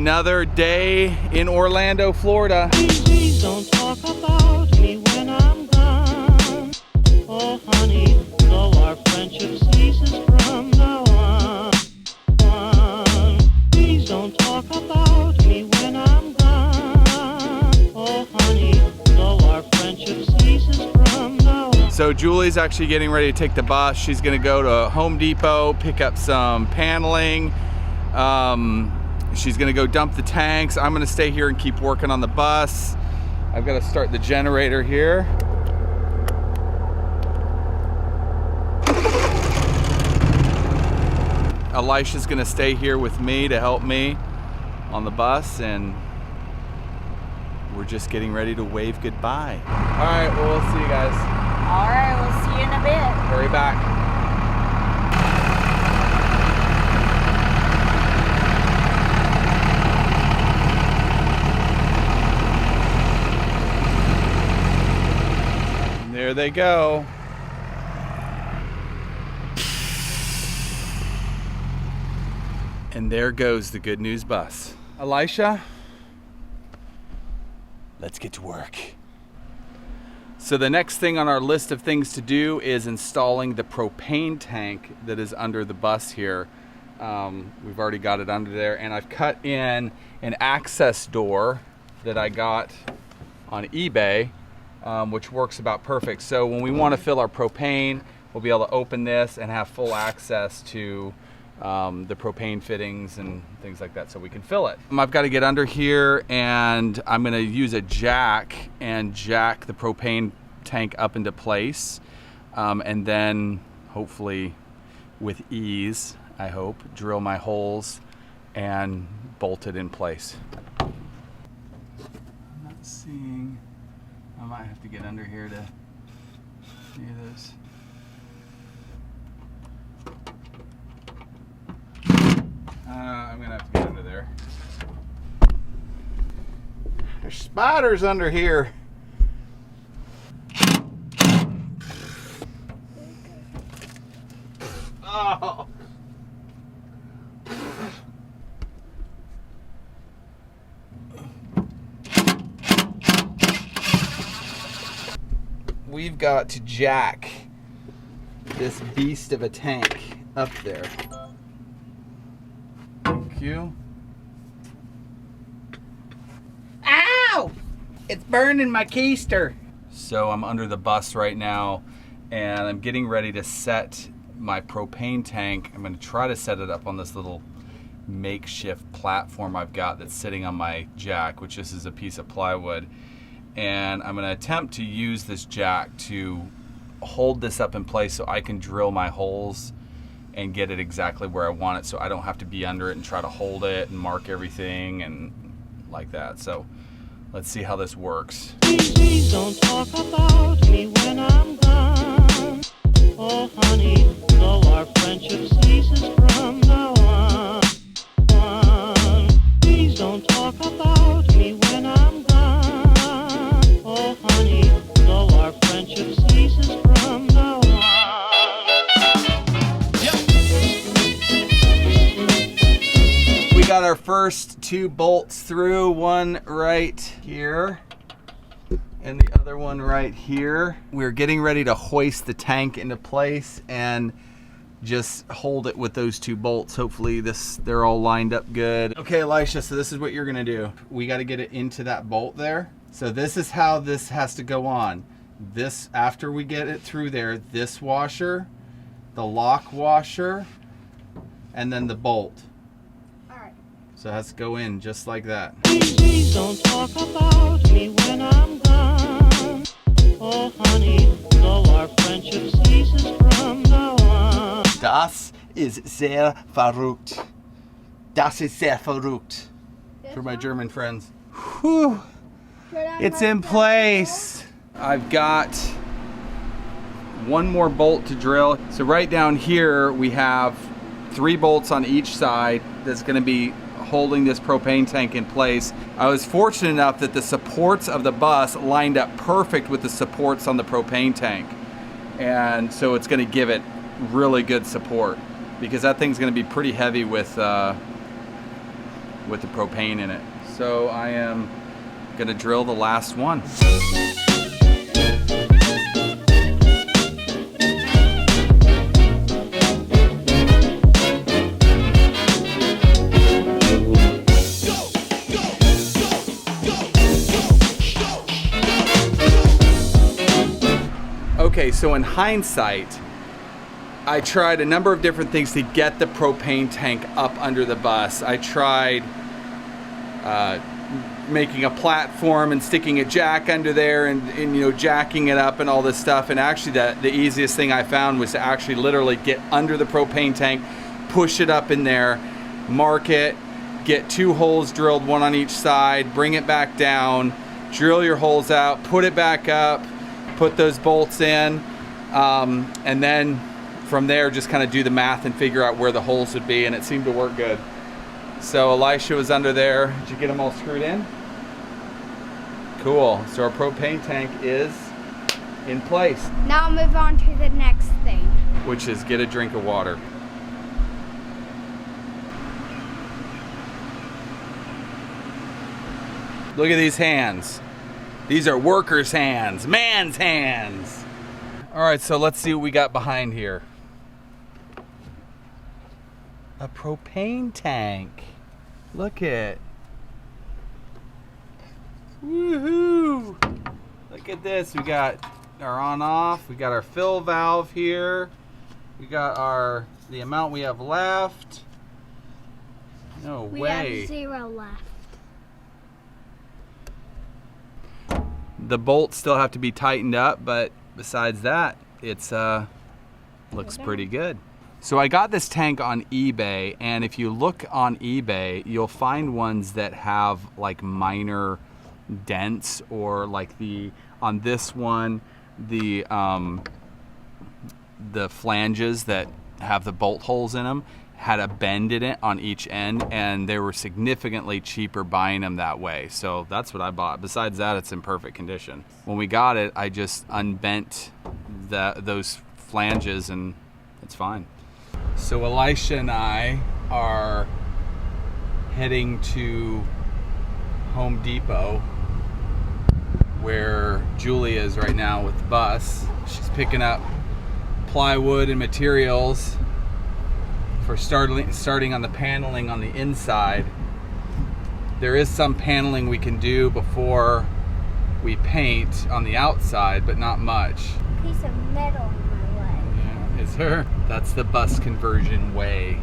Another day in Orlando, Florida. Please don't talk about me when I'm gone. Oh honey, though our friendship ceases from now on. Please don't talk about me when I'm gone. Oh honey, though our friendship ceases from now on. So Julie's actually getting ready to take the bus. She's gonna go to Home Depot, pick up some paneling. She's gonna go dump the tanks. I'm gonna stay here and keep working on the bus. I've got to start the generator here. Elisha's gonna stay here with me to help me on the bus, and we're just getting ready to wave goodbye. All right, well, we'll see you guys. All right, we'll see you in a bit. Hurry back. There they go. And there goes the good news bus. Elisha, let's get to work. So the next thing on our list of things to do is installing the propane tank that is under the bus here. We've already got it under there, and I've cut in an access door that I got on eBay, which works about perfect. So when we want to fill our propane, we'll be able to open this and have full access to the propane fittings and things like that, so we can fill it. I've got to get under here, and I'm going to use a jack and jack the propane tank up into place, and then hopefully with ease, I hope, drill my holes and bolt it in place. I'm not seeing. I might have to get under here to see this. I'm gonna have to get under there. There's spiders under here. Oh. We've got to jack this beast of a tank up there. Thank you. Ow! It's burning my keister. So I'm under the bus right now, and I'm getting ready to set my propane tank. I'm going to try to set it up on this little makeshift platform I've got that's sitting on my jack, which this is a piece of plywood. And I'm going to attempt to use this jack to hold this up in place so I can drill my holes and get it exactly where I want it, so I don't have to be under it and try to hold it and mark everything and like that. So let's see how this works. Please don't talk about me when I'm gone. Oh honey, though our friendship ceases from now on. Please don't talk about me when I'm gone. Oh honey, though our friendship ceases from now on. We got our first two bolts through, one right here and the other one right here. We're getting ready to hoist the tank into place and just hold it with those two bolts. Hopefully they're all lined up good. Okay, Elisha, so this is what you're gonna do. We gotta get it into that bolt there. So this is how this has to go on. This, after we get it through there, this washer, the lock washer, and then the bolt. So it has to go in just like that. Please don't talk about me when I'm gone. Oh honey, though our friendship ceases from now on. Das ist sehr verrückt. Das ist sehr verrückt. For my German friends. Whew. It's in place. I've got one more bolt to drill. So right down here we have 3 bolts on each side that's going to be holding this propane tank in place. I was fortunate enough that the supports of the bus lined up perfect with the supports on the propane tank, and so it's going to give it really good support, because that thing's going to be pretty heavy with with the propane in it. So I am gonna drill the last one. Okay, so in hindsight, I tried a number of different things to get the propane tank up under the bus. I tried making a platform and sticking a jack under there and you know, jacking it up and all this stuff. And actually the easiest thing I found was to actually literally get under the propane tank, push it up in there, mark it, get 2 holes drilled, 1 on each side, bring it back down, drill your holes out, put it back up, put those bolts in, and then from there just kind of do the math and figure out where the holes would be, and it seemed to work good. So Elisha was under there. Did you get them all screwed in? Cool. So our propane tank is in place. Now move on to the next thing, Which is get a drink of water. Look at these hands. These are workers' hands, man's hands. All right, so let's see what we got behind here. A propane tank. Look at. Woohoo! Look at this. We got our on-off. We got our fill valve here. We got the amount we have left. No we way. have 0 left. The bolts still have to be tightened up, but besides that, it's looks pretty good. So I got this tank on eBay, and if you look on eBay, you'll find ones that have like minor dents, or like on this one, the flanges that have the bolt holes in them had a bend in it on each end, and they were significantly cheaper buying them that way. So that's what I bought. Besides that, it's in perfect condition. When we got it, I just unbent those flanges and it's fine. So Elisha and I are heading to Home Depot, where Julie is right now with the bus. She's picking up plywood and materials for starting on the paneling on the inside. There is some paneling we can do before we paint on the outside, but not much. Piece of metal in my leg. Yeah, is there? That's the bus conversion way.